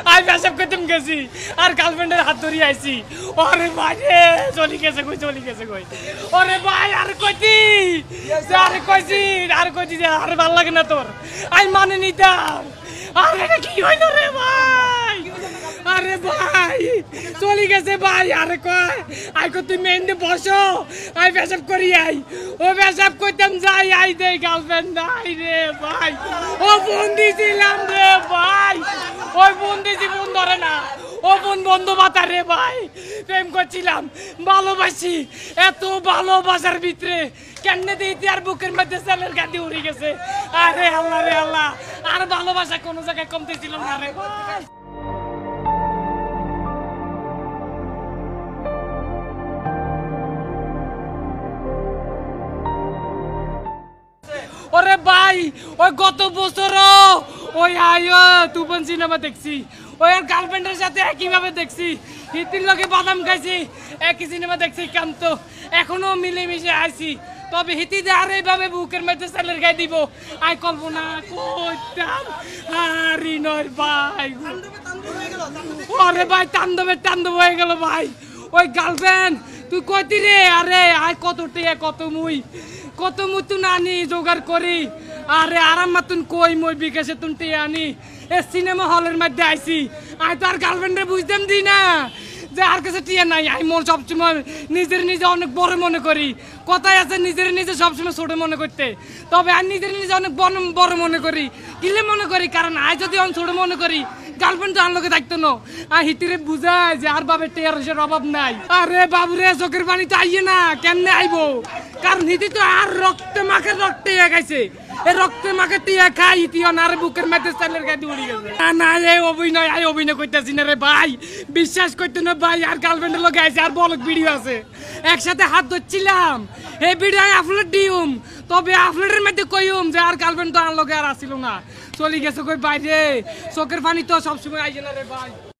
I পেশাব করতাম গেছি আর গার্লফ্রেন্ডের হাত ধরে আইছি ওরে ভাই রে চলি গেছে কই ওরে ভাই আর কইছি যে আর ভালো লাগে না তোর আই মানে নিতাম আরে কি হইল রে ভাই আরে ভাই চলি গেছে ভাই আরে কয় আই কো তুই মেন্দে বসো আই পেশাব করি আই ও পেশাব করতাম যাই আই দে গার্লফ্রেন্ড নাই রে ভাই ও বন্দি ছিলাম রে ভাই ওই বন্দি জীবন ধরে না ও বোন বন্ধু মাতা রে ভাই প্রেম করছিলাম ভালোবাসি এত ভালোবাসার ভিতরে কেমনে দিতে আর বুকের মধ্যে সেলের গাদি উড়ে গেছে আরে আল্লাহ রে আল্লাহ আর ভালোবাসা কোনো জায়গায় কমতে ছিল না রে ভাই ওরে ভাই ওই গত বছর ওই আয়ো তুফান সিনেমা দেখছি ওই আর গার্লফ্রেন্ডের সাথে একইভাবে দেখছি হিতির লগে বাদাম খাইছি একই সিনেমা দেখছি কান্ত এখনো মিলেমিশে আইছি তবে হিতিতে আর এইভাবে বুকের মধ্যে সেলের গায়ে দিব আই কল্পনা করতাম আরে নয় ভাই ওরে ভাই তাণ্ডব হয়ে গেল ভাই ওই গার্লফ্রেন্ড তুই কইতি রে আরে আই কত মুই তুই আনি জোগাড় করি আরে আরাম মাতুন কই মই বিকাশে তুন টিয়া আনি এ সিনেমা হলের মধ্যে আইছি আই তো আর গার্লফ্রেন্ডে বুঝতাম দি না যে আর কাছে টিয়া নাই আই মোর সবসময় নিজে অনেক বড় মনে করি কথাই আছে নিজে সবসময় ছোট মনে করতে তবে আর নিজে অনেক বড় মনে করি কিলে মনে করি কারণ আই যদি অনেক ছোট মনে করি গার্লফ্রেন্ড তো আনলোকে থাকতো না আর হিতিরে বুঝায় যে আর বাবে টেয়ারের অভাব নাই আরে বাবুরে চোখের পানি তো আইয়ে না কেমনে আইবো কারণ হিতি তো আর রক্তে গাইছে এই রক্তে মাখে টিয়া খাই হিতিও না আর বুকের মধ্যে সেলের গায়ে উড়ে গেছে না এই অভিনয় করতেছি না রে ভাই বিশ্বাস করতে না ভাই আর গার্লফ্রেন্ডের লোক আইছে আর বলক ভিডিও আছে একসাথে হাত ধরছিলাম এই ভিডিও আপলোড দিউম তবে আপলোডের মধ্যে কইম যে আর গার্লফ্রেন্ড তো আনলোকে আর আসিল না চলি গেছে কই বাইরে চোখের পানি তো সবসময় আইছে না রে ভাই।